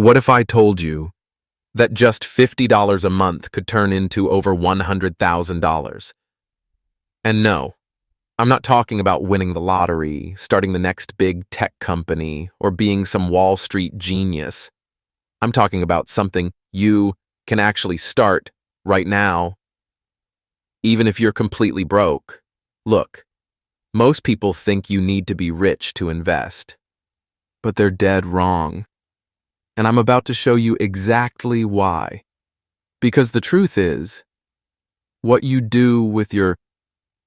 What if I told you that just $50 a month could turn into over $100,000? And no, I'm not talking about winning the lottery, starting the next big tech company, or being some Wall Street genius. I'm talking about something you can actually start right now, even if you're completely broke. Look, most people think you need to be rich to invest, but they're dead wrong. And I'm about to show you exactly why. Because the truth is, what you do with your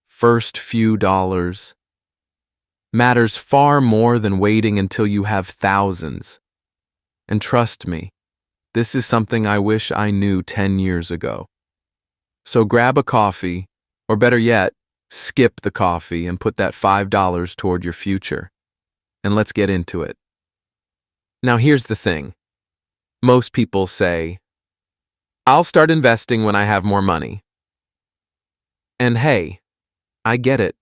first few dollars matters far more than waiting until you have thousands. And trust me, this is something I wish I knew 10 years ago. So grab a coffee, or better yet, skip the coffee and put that $5 toward your future. And let's get into it. Now here's the thing. Most people say, I'll start investing when I have more money. And hey, I get it.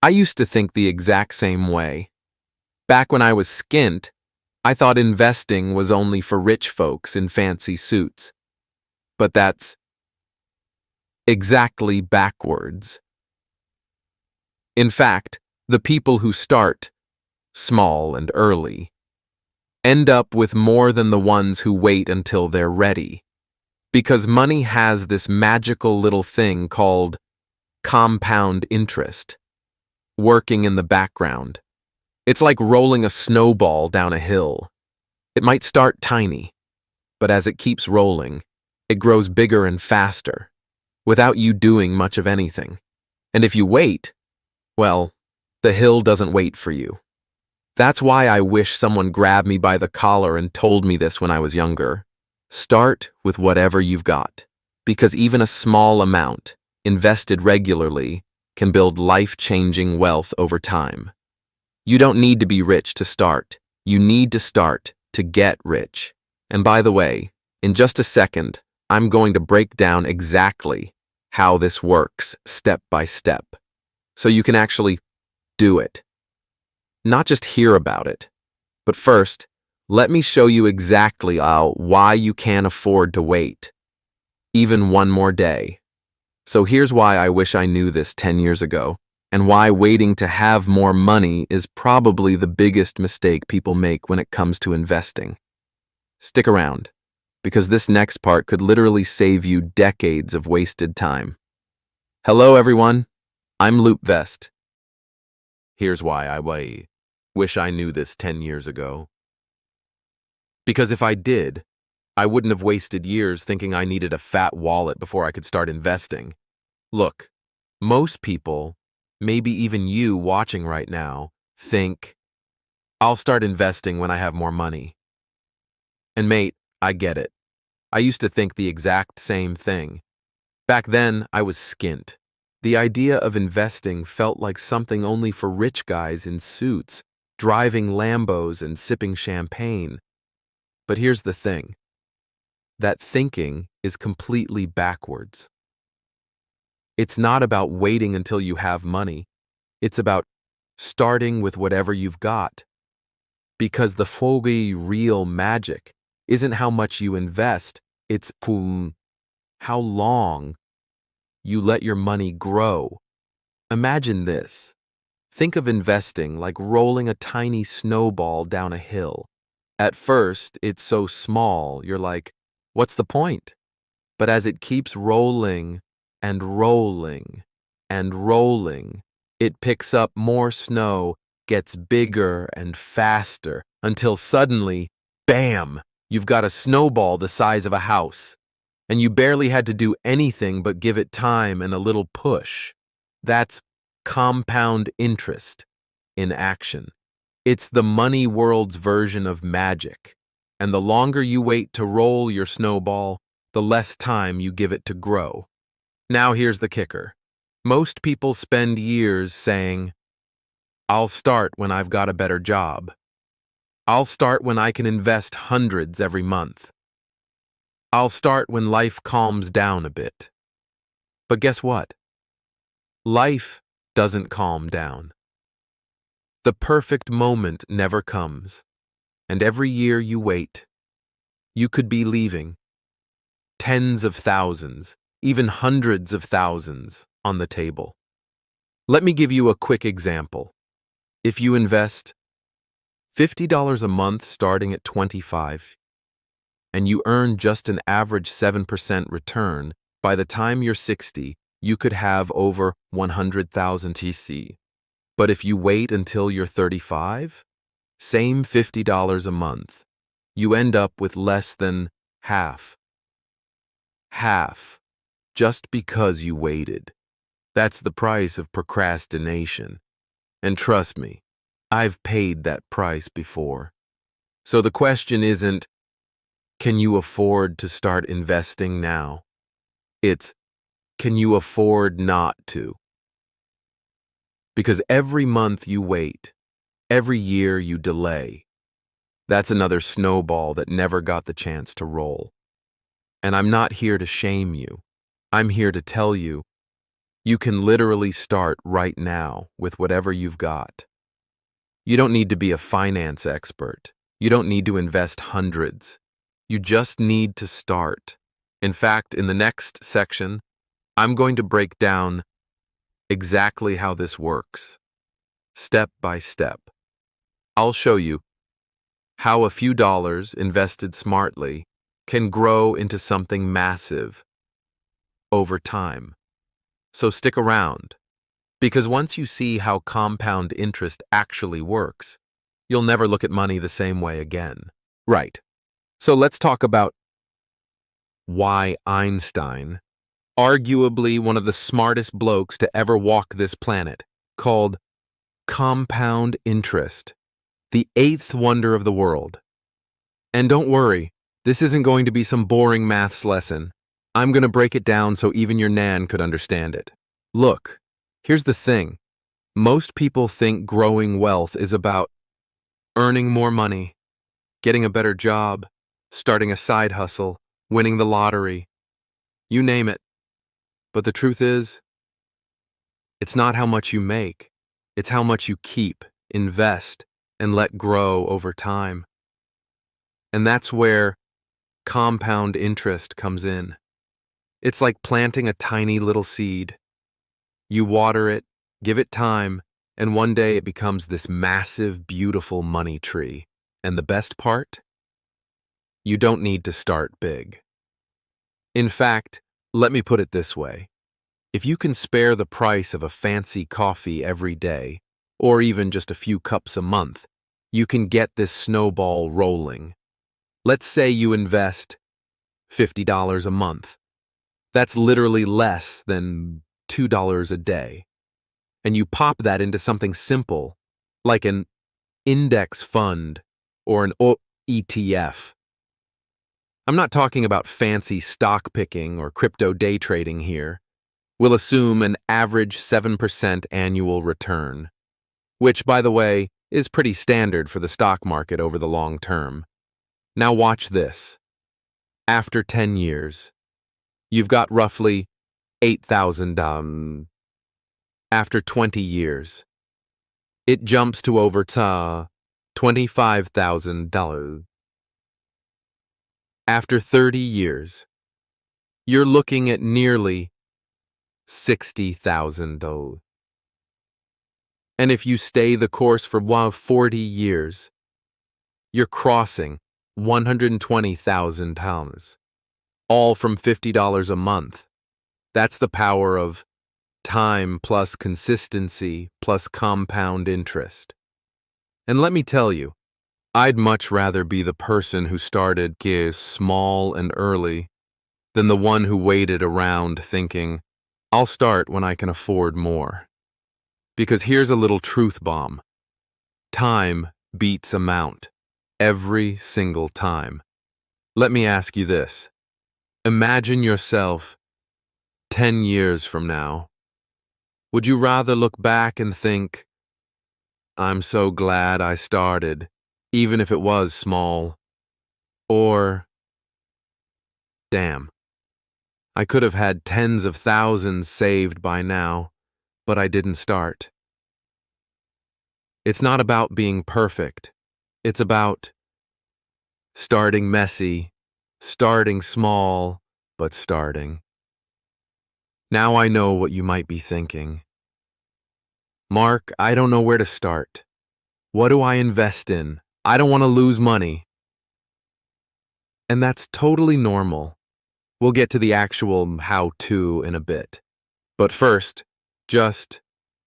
I used to think the exact same way. Back when I was skint, I thought investing was only for rich folks in fancy suits. But that's exactly backwards. In fact, the people who start small and early end up with more than the ones who wait until they're ready. Because money has this magical little thing called compound interest working in the background. It's like rolling a snowball down a hill. It might start tiny, but as it keeps rolling, it grows bigger and faster, without you doing much of anything. And if you wait, well, the hill doesn't wait for you. That's why I wish someone grabbed me by the collar and told me this when I was younger. Start with whatever you've got, because even a small amount, invested regularly, can build life-changing wealth over time. You don't need to be rich to start. You need to start to get rich. And by the way, in just a second, I'm going to break down exactly how this works step by step, so you can actually do it. Not just hear about it. But first, let me show you exactly why you can't afford to wait, even one more day. So here's why I wish I knew this 10 years ago, and why waiting to have more money is probably the biggest mistake people make when it comes to investing. Stick around, because this next part could literally save you decades of wasted time. Hello everyone, I'm Loopvest. Here's why I wish I knew this 10 years ago. Because if I did, I wouldn't have wasted years thinking I needed a fat wallet before I could start investing. Look, most people, maybe even you watching right now, think, I'll start investing when I have more money. And mate, I get it. I used to think the exact same thing. Back then, I was skint. The idea of investing felt like something only for rich guys in suits, driving Lambos and sipping champagne. But here's the thing. That thinking is completely backwards. It's not about waiting until you have money. It's about starting with whatever you've got. Because the real magic isn't how much you invest, it's how long you let your money grow. Imagine this. Think of investing like rolling a tiny snowball down a hill. At first, it's so small, you're like, what's the point? But as it keeps rolling and rolling and rolling, it picks up more snow, gets bigger and faster, until suddenly, bam, you've got a snowball the size of a house. And you barely had to do anything but give it time and a little push. That's compound interest in action. It's the money world's version of magic. And the longer you wait to roll your snowball, the less time you give it to grow. Now here's the kicker. Most people spend years saying, I'll start when I've got a better job. I'll start when I can invest hundreds every month. I'll start when life calms down a bit. But guess what? Life doesn't calm down. The perfect moment never comes, and every year you wait, you could be leaving tens of thousands, even hundreds of thousands on the table. Let me give you a quick example. If you invest $50 a month starting at 25, and you earn just an average 7% return, by the time you're 60, you could have over 100,000 TC. But if you wait until you're 35, same $50 a month, you end up with less than half. Half, just because you waited. That's the price of procrastination. And trust me, I've paid that price before. So the question isn't, can you afford to start investing now? It's, can you afford not to? Because every month you wait, every year you delay, that's another snowball that never got the chance to roll. And I'm not here to shame you. I'm here to tell you, you can literally start right now with whatever you've got. You don't need to be a finance expert. You don't need to invest hundreds. You just need to start. In fact, in the next section, I'm going to break down exactly how this works, step by step. I'll show you how a few dollars invested smartly can grow into something massive over time. So stick around, because once you see how compound interest actually works, you'll never look at money the same way again. Right. So let's talk about why Einstein, arguably one of the smartest blokes to ever walk this planet, called compound interest the eighth wonder of the world. And don't worry, this isn't going to be some boring maths lesson. I'm going to break it down so even your nan could understand it. Look, here's the thing. Most people think growing wealth is about earning more money, getting a better job, starting a side hustle, winning the lottery. You name it. But the truth is, it's not how much you make. It's how much you keep, invest, and let grow over time. And that's where compound interest comes in. It's like planting a tiny little seed. You water it, give it time, and one day it becomes this massive, beautiful money tree. And the best part? You don't need to start big. In fact, let me put it this way. If you can spare the price of a fancy coffee every day, or even just a few cups a month, you can get this snowball rolling. Let's say you invest $50 a month. That's literally less than $2 a day. And you pop that into something simple, like an index fund or an ETF. I'm not talking about fancy stock picking or crypto day trading here. We'll assume an average 7% annual return, which, by the way, is pretty standard for the stock market over the long term. Now watch this. After 10 years, you've got roughly $8,000. After 20 years, it jumps to over $25,000. After 30 years, you're looking at nearly $60,000. And if you stay the course for 40 years, you're crossing $120,000, all from $50 a month. That's the power of time plus consistency plus compound interest. And let me tell you, I'd much rather be the person who started small and early than the one who waited around thinking, I'll start when I can afford more. Because here's a little truth bomb. Time beats amount. Every single time. Let me ask you this. Imagine yourself 10 years from now. Would you rather look back and think, I'm so glad I started, even if it was small? Or, damn, I could have had tens of thousands saved by now, but I didn't start. It's not about being perfect. It's about starting messy, Starting small, but starting. Now I know what you might be thinking. Mark, I don't know where to start. What do I invest in? I don't want to lose money. And that's totally normal. We'll get to the actual how-to in a bit. But first, just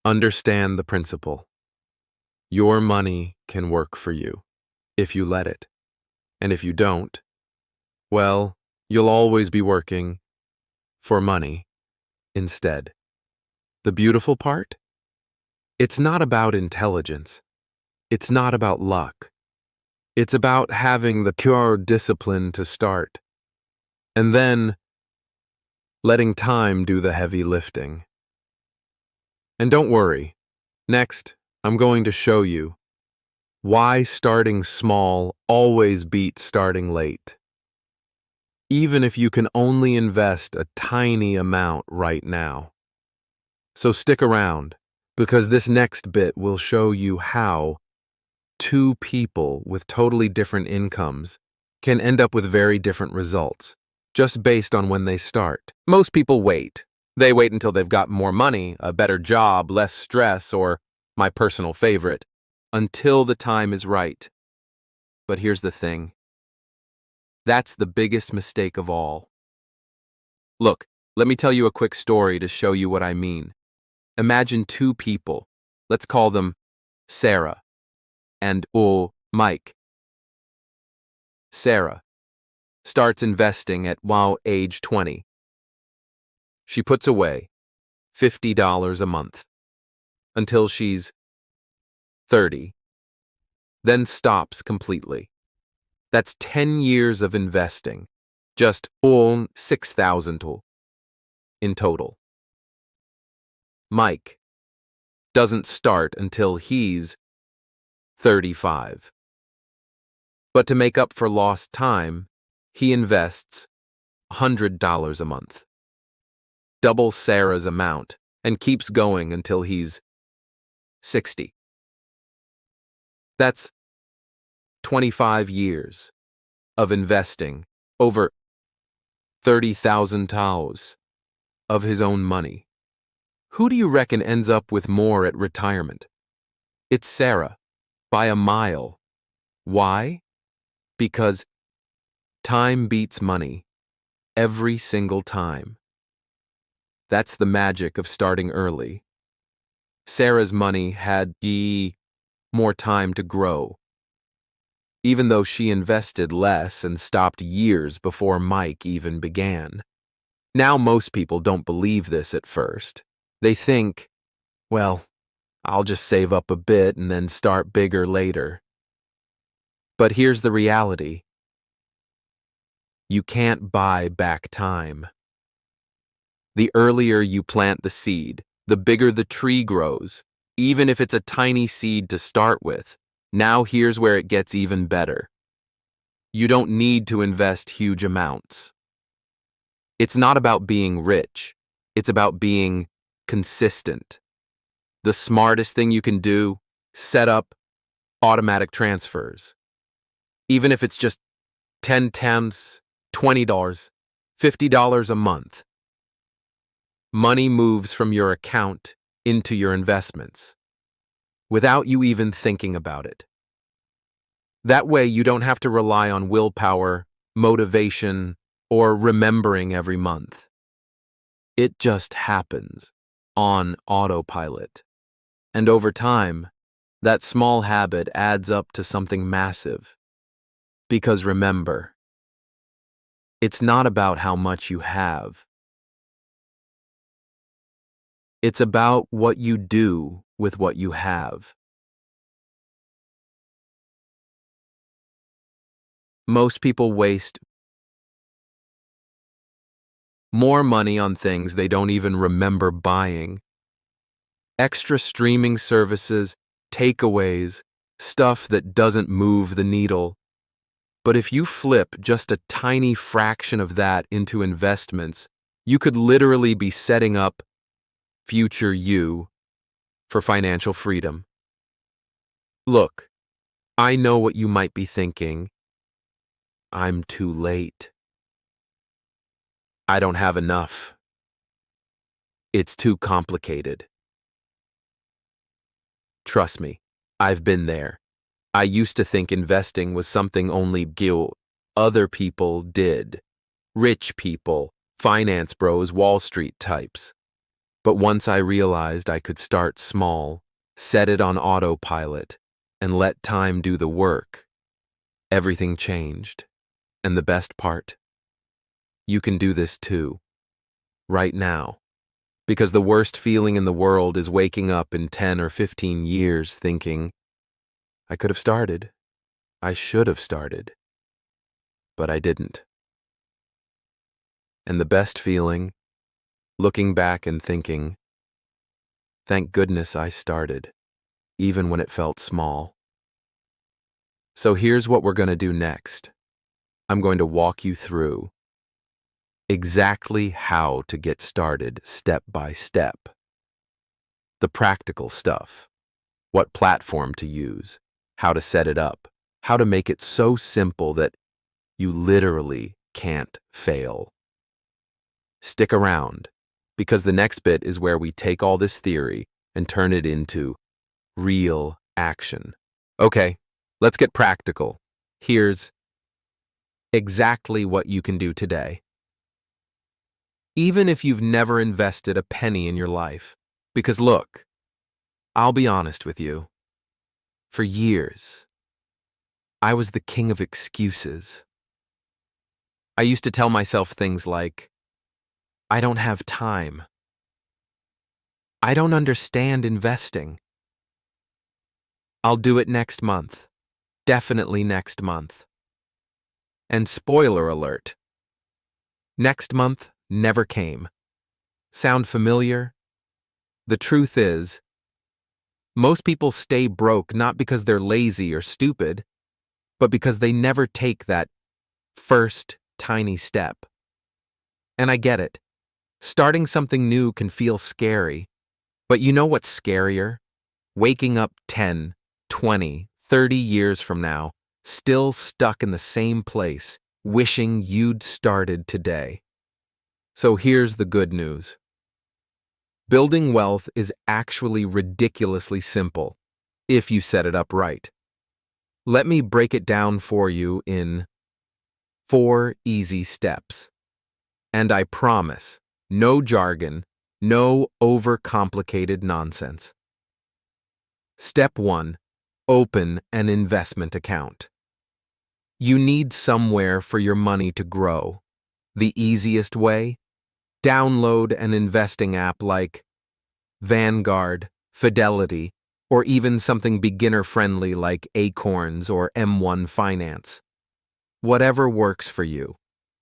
understand the principle. Your money can work for you if you let it. And if you don't, well, you'll always be working for money instead. The beautiful part? It's not about intelligence. It's not about luck. It's about having the pure discipline to start, and then letting time do the heavy lifting. And don't worry, next, I'm going to show you why starting small always beats starting late. Even if you can only invest a tiny amount right now. So stick around, because this next bit will show you how two people with totally different incomes can end up with very different results, just based on when they start. Most people wait. They wait until they've got more money, a better job, less stress, or, my personal favorite, until the time is right. But here's the thing. That's the biggest mistake of all. Look, let me tell you a quick story to show you what I mean. Imagine two people. Let's call them Sarah and Mike. Sarah starts investing at age 20. She puts away $50 a month until she's 30, then stops completely. That's 10 years of investing, just $6,000 in total. Mike doesn't start until he's 35. But to make up for lost time, he invests $100 a month, double Sarah's amount, and keeps going until he's 60. That's 25 years of investing over $30,000 of his own money. Who do you reckon ends up with more at retirement? It's Sarah, by a mile. Why? Because time beats money every single time. That's the magic of starting early. Sarah's money had more time to grow, even though she invested less and stopped years before Mike even began. Now most people don't believe this at first. They think, well, I'll just save up a bit and then start bigger later. But here's the reality. You can't buy back time. The earlier you plant the seed, the bigger the tree grows, even if it's a tiny seed to start with. Now here's where it gets even better. You don't need to invest huge amounts. It's not about being rich. It's about being consistent. The smartest thing you can do, set up automatic transfers. Even if it's just 10 times, $20, $50 a month. Money moves from your account into your investments without you even thinking about it. That way you don't have to rely on willpower, motivation, or remembering every month. It just happens on autopilot. And over time, that small habit adds up to something massive. Because remember, it's not about how much you have. It's about what you do with what you have. Most people waste more money on things they don't even remember buying. Extra streaming services, takeaways, stuff that doesn't move the needle. But if you flip just a tiny fraction of that into investments, you could literally be setting up future you for financial freedom. Look, I know what you might be thinking. I'm too late. I don't have enough. It's too complicated. Trust me, I've been there. I used to think investing was something only other people did. Rich people, finance bros, Wall Street types. But once I realized I could start small, set it on autopilot, and let time do the work, everything changed. And the best part? You can do this too. Right now. Because the worst feeling in the world is waking up in 10 or 15 years thinking, I could have started. I should have started. But I didn't. And the best feeling, looking back and thinking, thank goodness I started, even when it felt small. So here's what we're going to do next. I'm going to walk you through exactly how to get started step by step. The practical stuff, what platform to use, how to set it up, how to make it so simple that you literally can't fail. Stick around, because the next bit is where we take all this theory and turn it into real action. Okay, let's get practical. Here's exactly what you can do today. Even if you've never invested a penny in your life. Because look, I'll be honest with you. For years, I was the king of excuses. I used to tell myself things like, I don't have time. I don't understand investing. I'll do it next month. Definitely next month. And spoiler alert, next month never came. Sound familiar? The truth is, most people stay broke not because they're lazy or stupid, but because they never take that first tiny step. And I get it. Starting something new can feel scary, but you know what's scarier? Waking up 10, 20, 30 years from now, still stuck in the same place, wishing you'd started today. So here's the good news. Building wealth is actually ridiculously simple, if you set it up right. Let me break it down for you in 4 easy steps. And I promise, no jargon, no overcomplicated nonsense. Step 1. Open an investment account. You need somewhere for your money to grow. The easiest way? Download an investing app like Vanguard, Fidelity, or even something beginner-friendly like Acorns or M1 Finance. Whatever works for you.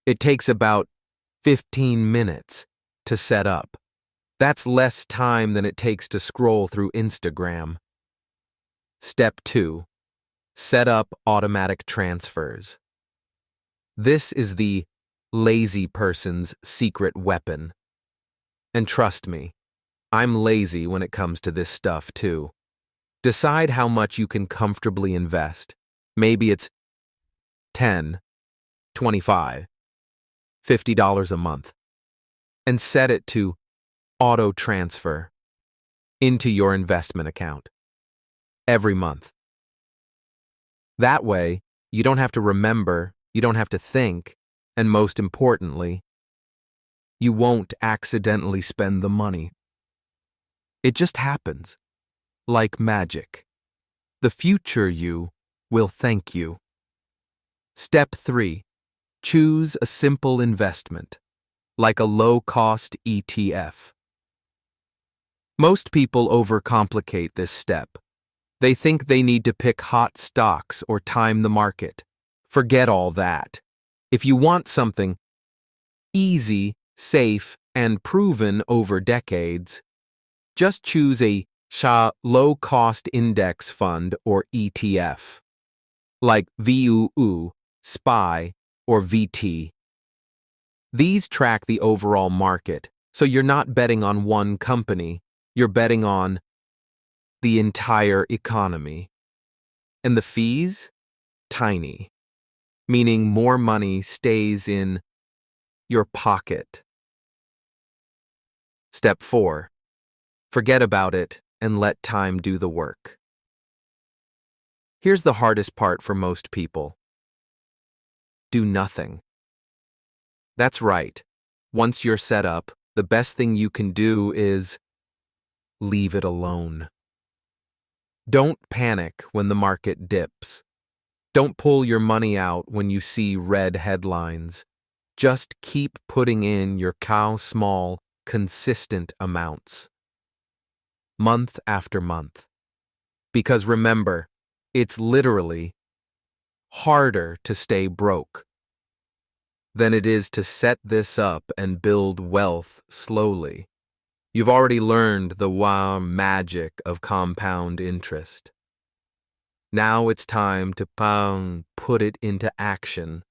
It takes about 15 minutes to set up. That's less time than it takes to scroll through Instagram. Step 2. Set up automatic transfers. This is the lazy person's secret weapon. And trust me, I'm lazy when it comes to this stuff too. Decide how much you can comfortably invest. Maybe it's 10, 25, $50 a month. And set it to auto transfer into your investment account every month. That way, you don't have to remember, you don't have to think, and most importantly, you won't accidentally spend the money. It just happens, like magic. The future you will thank you. Step 3. Choose a simple investment, like a low-cost ETF. Most people overcomplicate this step. They think they need to pick hot stocks or time the market. Forget all that. If you want something easy, safe, and proven over decades, just choose a low-cost index fund or ETF, like VUU, SPY, or VT. These track the overall market, so you're not betting on one company, you're betting on the entire economy. And the fees? Tiny. Meaning more money stays in your pocket. Step 4. Forget about it and let time do the work. Here's the hardest part for most people. Do nothing. That's right. Once you're set up, the best thing you can do is leave it alone. Don't panic when the market dips. Don't pull your money out when you see red headlines. Just keep putting in your small, consistent amounts. Month after month. Because remember, it's literally harder to stay broke than it is to set this up and build wealth slowly. You've already learned the wow magic of compound interest. Now it's time to put it into action.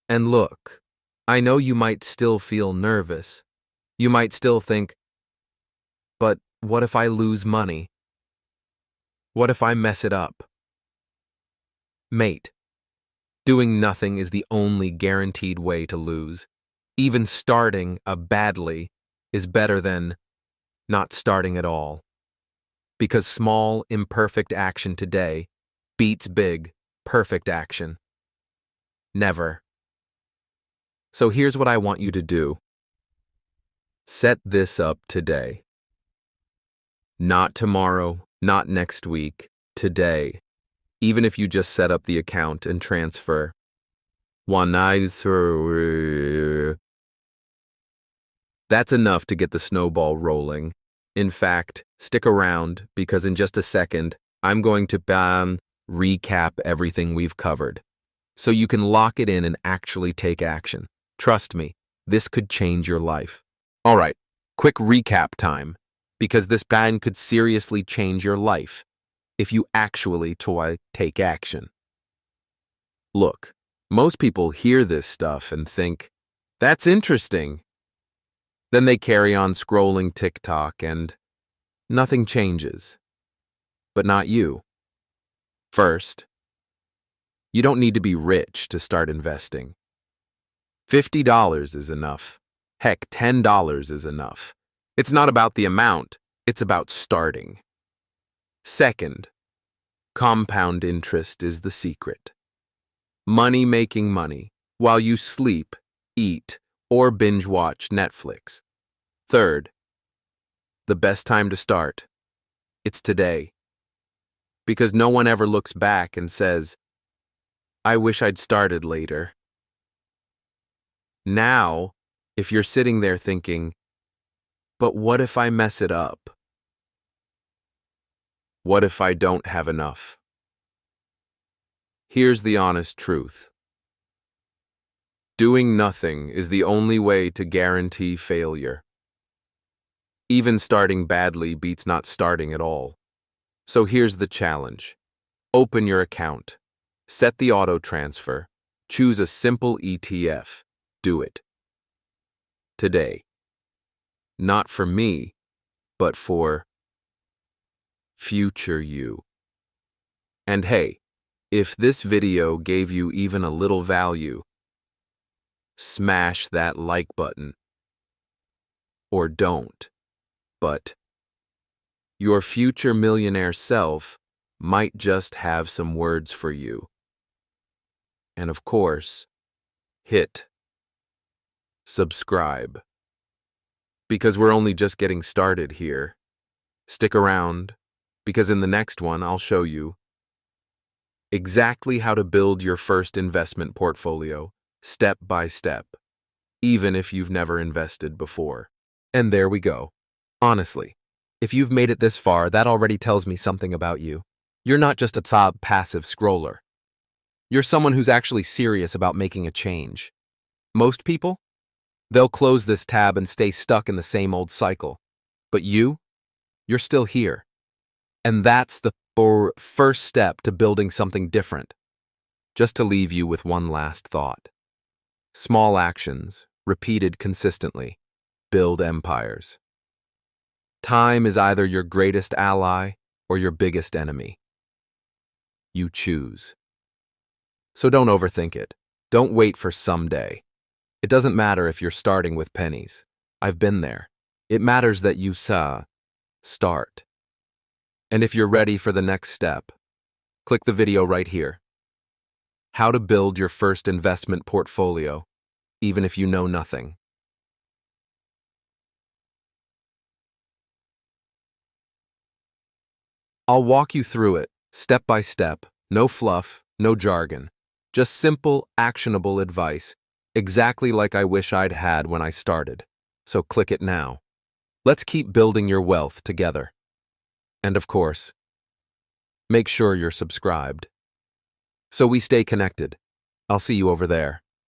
And look, I know you might still feel nervous. You might still think, but what if I lose money? What if I mess it up? Mate, doing nothing is the only guaranteed way to lose. Even starting badly is better than not starting at all. Because small, imperfect action today beats big, perfect action. Never. So here's what I want you to do. Set this up today. Not tomorrow, not next week, today. Even if you just set up the account and transfer. That's enough to get the snowball rolling. In fact, stick around because in just a second, I'm going to recap everything we've covered so you can lock it in and actually take action. Trust me, this could change your life. All right, quick recap time because this ban could seriously change your life if you actually take action. Look, most people hear this stuff and think, that's interesting. Then they carry on scrolling TikTok and nothing changes. But not you. First, you don't need to be rich to start investing. $50 is enough. Heck, $10 is enough. It's not about the amount, it's about starting. Second, compound interest is the secret. Money making money while you sleep, eat, or binge watch Netflix. Third, the best time to start. It's today. Because no one ever looks back and says, I wish I'd started later. Now, if you're sitting there thinking, but what if I mess it up? What if I don't have enough? Here's the honest truth. Doing nothing is the only way to guarantee failure. Even starting badly beats not starting at all. So here's the challenge. Open your account. Set the auto transfer. Choose a simple ETF. Do it. Today. Not for me, but for future you. And hey, if this video gave you even a little value, smash that like button. Or don't. But your future millionaire self might just have some words for you. And of course, hit subscribe. Because we're only just getting started here. Stick around, because in the next one I'll show you exactly how to build your first investment portfolio, step by step, even if you've never invested before. And there we go. Honestly, if you've made it this far, that already tells me something about you. You're not just a top passive scroller. You're someone who's actually serious about making a change. Most people, they'll close this tab and stay stuck in the same old cycle. But you're still here. And that's the first step to building something different. Just to leave you with one last thought. Small actions, repeated consistently, build empires. Time is either your greatest ally or your biggest enemy. You choose. So don't overthink it. Don't wait for someday. It doesn't matter if you're starting with pennies. I've been there. It matters that you start. And if you're ready for the next step, click the video right here. How to build your first investment portfolio, even if you know nothing. I'll walk you through it, step by step, no fluff, no jargon, just simple, actionable advice, exactly like I wish I'd had when I started. So click it now. Let's keep building your wealth together. And of course, make sure you're subscribed. So we stay connected. I'll see you over there.